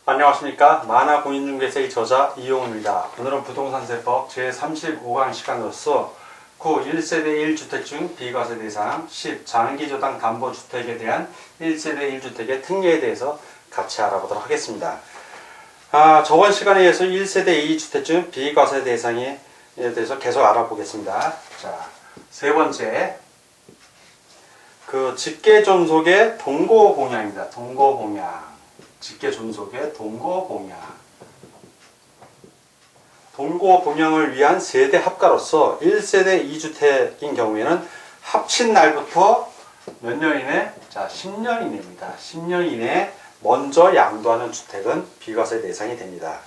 안녕하십니까. 만화공인중개사의 저자 이용우입니다. 오늘은 부동산세법 제35강 시간으로서 9. 1세대 1주택 중 비과세 대상 10. 장기조당 담보주택에 대한 1세대 1주택의 특례에 대해서 같이 알아보도록 하겠습니다. 저번 시간에 이어서 1세대 2주택 중 비과세 대상에 대해서 계속 알아보겠습니다. 자, 세 번째, 직계존속의 동거봉양입니다. 동거봉양. 직계존속의 동거봉양. 동거봉양을 위한 세대 합가로서 1세대 2주택인 경우에는 합친 날부터 몇 년 이내? 자, 10년 이내입니다. 10년 이내에 먼저 양도하는 주택은 비과세 대상이 됩니다.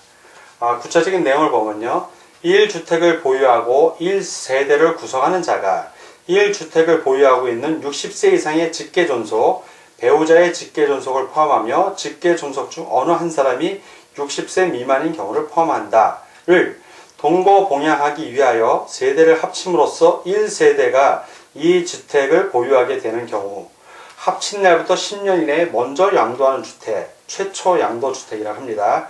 구체적인 내용을 보면요. 1주택을 보유하고 1세대를 구성하는 자가 1주택을 보유하고 있는 60세 이상의 직계존속, 배우자의 직계존속을 포함하며 직계존속 중 어느 한 사람이 60세 미만인 경우를 포함한다를 동거봉양하기 위하여 세대를 합침으로써 1세대가 이 주택을 보유하게 되는 경우 합친 날부터 10년 이내에 먼저 양도하는 주택, 최초 양도주택이라고 합니다.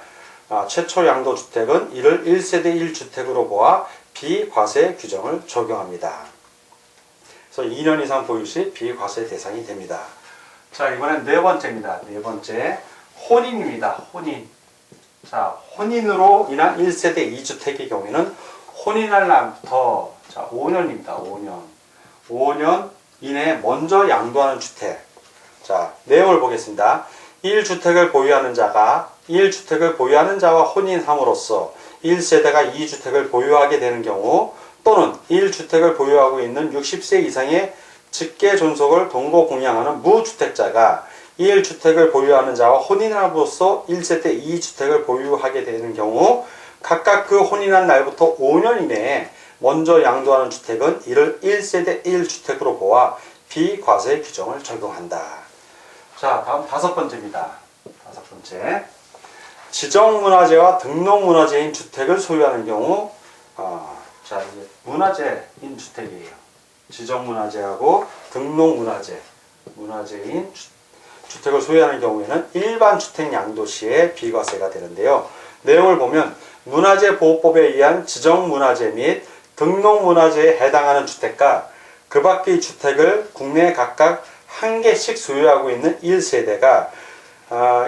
최초 양도주택은 이를 1세대 1주택으로 보아 비과세 규정을 적용합니다. 그래서 2년 이상 보유 시 비과세 대상이 됩니다. 자, 이번엔 네 번째입니다. 네 번째, 혼인입니다. 혼인. 자, 혼인으로 인한 1세대 2주택의 경우에는 혼인할 날부터 5년입니다. 5년 이내에 먼저 양도하는 주택. 자, 내용을 보겠습니다. 1주택을 보유하는 자가 1주택을 보유하는 자와 혼인함으로써 1세대가 2주택을 보유하게 되는 경우 또는 1주택을 보유하고 있는 60세 이상의 직계존속을 동거봉양하는 무주택자가 1주택을 보유하는 자와 혼인함으로써 1세대 2주택을 보유하게 되는 경우 각각 그 혼인한 날부터 5년 이내에 먼저 양도하는 주택은 이를 1세대 1주택으로 보아 비과세 규정을 적용한다. 자, 다음 다섯 번째입니다. 다섯 번째, 지정문화재와 등록문화재인 주택을 소유하는 경우 이게 문화재인 주택이에요. 지정문화재하고 등록문화재인 주택을 소유하는 경우에는 일반 주택 양도 시에 비과세가 되는데요. 내용을 보면 문화재보호법에 의한 지정문화재 및 등록문화재에 해당하는 주택과 그 밖의 주택을 국내에 각각 한 개씩 소유하고 있는 1세대가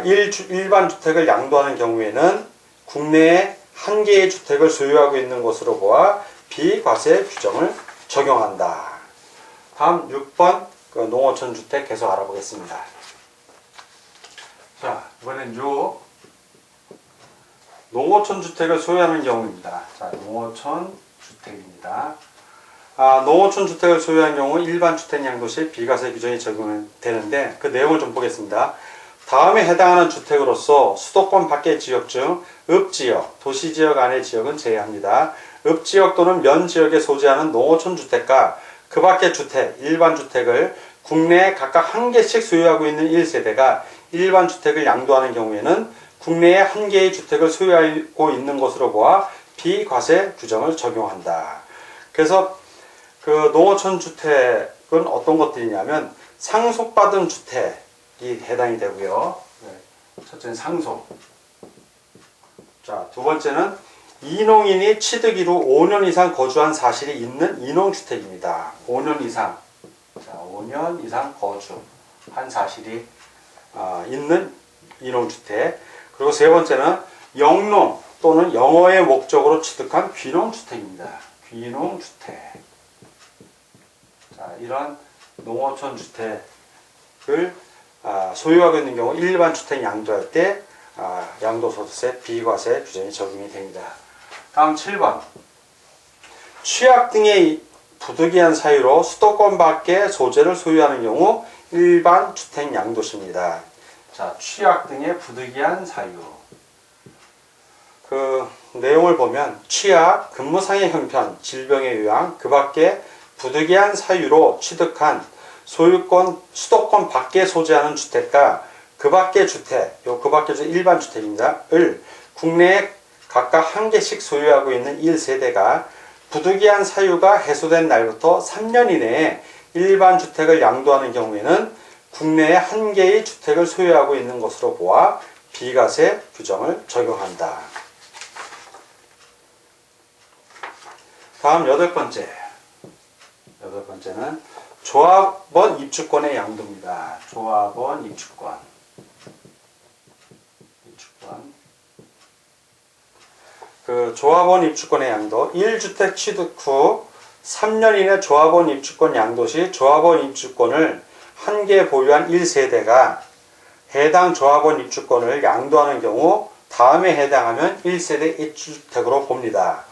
일반 주택을 양도하는 경우에는 국내에 한 개의 주택을 소유하고 있는 것으로 보아 비과세 규정을 적용한다. 다음 6번 농어촌 주택 계속 알아보겠습니다. 자, 이번엔 농어촌 주택을 소유하는 경우입니다. 자, 농어촌 주택입니다. 농어촌 주택을 소유한 경우 일반 주택 양도 시 비과세 규정이 적용되는데 그 내용을 좀 보겠습니다. 다음에 해당하는 주택으로서 수도권 밖의 지역 중 읍지역, 도시지역 안의 지역은 제외합니다. 읍지역 또는 면지역에 소재하는 농어촌 주택과 그 밖의 주택, 일반 주택을 국내에 각각 한 개씩 소유하고 있는 1세대가 일반 주택을 양도하는 경우에는 국내에 한 개의 주택을 소유하고 있는 것으로 보아 비과세 규정을 적용한다. 그래서 농어촌 주택은 어떤 것들이냐면 상속받은 주택이 해당이 되고요. 첫째는 상속. 자, 두 번째는 이농인이 취득 이후 5년 이상 거주한 사실이 있는 이농주택입니다. 5년 이상. 자, 5년 이상 거주한 사실이 있는 이농주택. 그리고 세 번째는 영농 또는 영어의 목적으로 취득한 귀농주택입니다. 귀농주택. 자, 이런 농어촌 주택을 소유하고 있는 경우 일반 주택 양도할 때 양도소득세 비과세 규정이 적용이 됩니다. 다음 7번, 취약 등의 부득이한 사유로 수도권 밖의 소재를 소유하는 경우 일반 주택 양도시입니다. 자, 취약 등의 부득이한 사유. 내용을 보면 취약, 근무상의 형편, 질병의 요양, 그 밖에 부득이한 사유로 취득한 소유권, 수도권 밖에 소재하는 주택과 그 밖의 주택, 그 밖의 일반 주택입니다. 을 국내에 각각 한 개씩 소유하고 있는 1세대가 부득이한 사유가 해소된 날부터 3년 이내에 일반 주택을 양도하는 경우에는 국내에 한 개의 주택을 소유하고 있는 것으로 보아 비과세 규정을 적용한다. 다음 여덟 번째는 조합원 입주권의 양도입니다. 조합원 입주권. 조합원 입주권의 양도 1주택 취득 후 3년 이내 조합원 입주권 양도 시 조합원 입주권을 한 개 보유한 1세대가 해당 조합원 입주권을 양도하는 경우 다음에 해당하면 1세대 1주택으로 봅니다.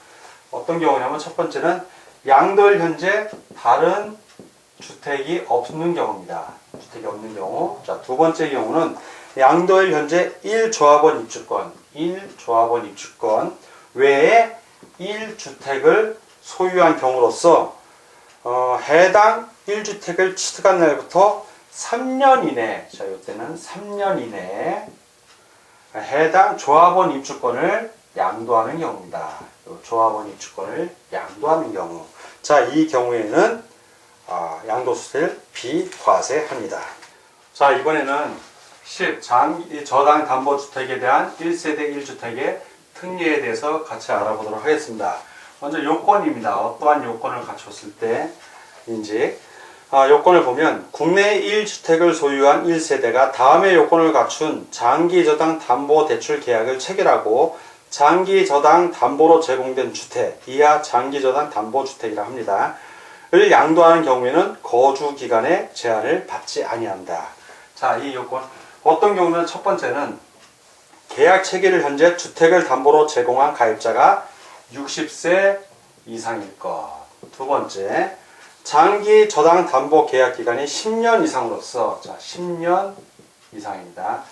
어떤 경우냐면 첫 번째는 양도일 현재 다른 주택이 없는 경우입니다. 주택이 없는 경우. 자, 두 번째 경우는 양도일 현재 1조합원 입주권 외에 1주택을 소유한 경우로서 해당 1주택을 취득한 날부터 3년 이내, 자, 이때는 3년 이내에 해당 조합원 입주권을 양도하는 경우입니다. 조합원 입주권을 양도하는 경우. 자, 이 경우에는 양도소득세를 비과세합니다. 자, 이번에는 10. 장기 저당 담보주택에 대한 1세대 1주택의 특례에 대해서 같이 알아보도록 하겠습니다. 먼저 요건입니다. 어떠한 요건을 갖췄을 때인지. 요건을 보면 국내 1주택을 소유한 1세대가 다음의 요건을 갖춘 장기저당 담보대출 계약을 체결하고 장기저당 담보로 제공된 주택, 이하 장기저당 담보주택이라 합니다. 을 양도하는 경우에는 거주기간에 제한을 받지 아니한다. 자, 이 요건 어떤 경우는 첫 번째는 계약 체결일 현재 주택을 담보로 제공한 가입자가 60세 이상일 것. 두 번째, 장기 저당 담보 계약 기간이 10년 이상으로서, 자, 10년 이상입니다.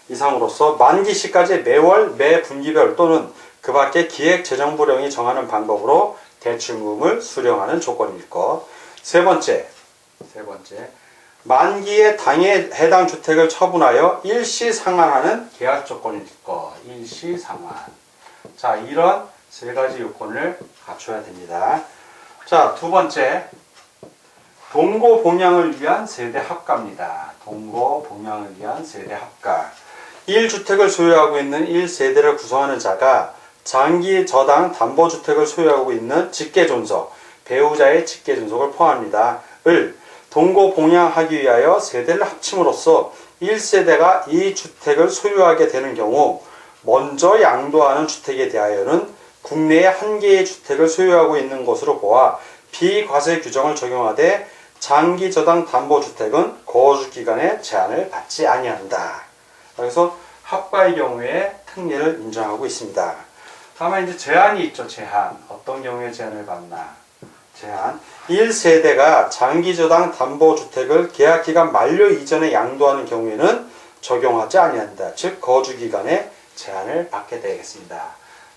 이상으로서 만기 시까지 매월 매 분기별 또는 그 밖에 기획재정부령이 정하는 방법으로 대출금을 수령하는 조건일 것. 세 번째, 만기에 당해 해당 주택을 처분하여 일시 상환하는 계약 조건일 것. 일시 상환. 자, 이런 세 가지 요건을 갖춰야 됩니다. 자, 두 번째, 동거 봉양을 위한 세대 합가입니다. 동거 봉양을 위한 세대 합가. 1주택을 소유하고 있는 1세대를 구성하는 자가 장기 저당 담보주택을 소유하고 있는 직계존속, 배우자의 직계존속을 포함합니다. 을 동거 봉양하기 위하여 세대를 합침으로써 1세대가 이 주택을 소유하게 되는 경우 먼저 양도하는 주택에 대하여는 국내에 한 개의 주택을 소유하고 있는 것으로 보아 비과세 규정을 적용하되 장기 저당 담보주택은 거주기간에 제한을 받지 아니한다. 그래서 합가의 경우에 특례를 인정하고 있습니다. 다만 이제 제한이 있죠. 제한. 어떤 경우에 제한을 받나? 제한. 1세대가 장기저당 담보주택을 계약기간 만료 이전에 양도하는 경우에는 적용하지 아니한다. 즉 거주기간에 제한을 받게 되겠습니다.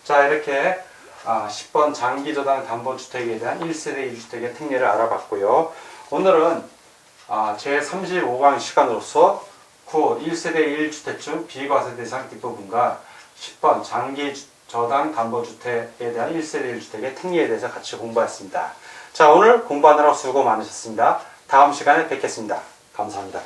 자, 이렇게 10번 장기저당 담보주택에 대한 1세대 1주택의 특례를 알아봤고요. 오늘은 제35강 시간으로서 9. 1세대 1주택 중 비과세 대상 뒷부분과 10번 장기저당 담보주택에 대한 1세대 1주택의 특례에 대해서 같이 공부했습니다. 자, 오늘 공부하느라 수고 많으셨습니다. 다음 시간에 뵙겠습니다. 감사합니다.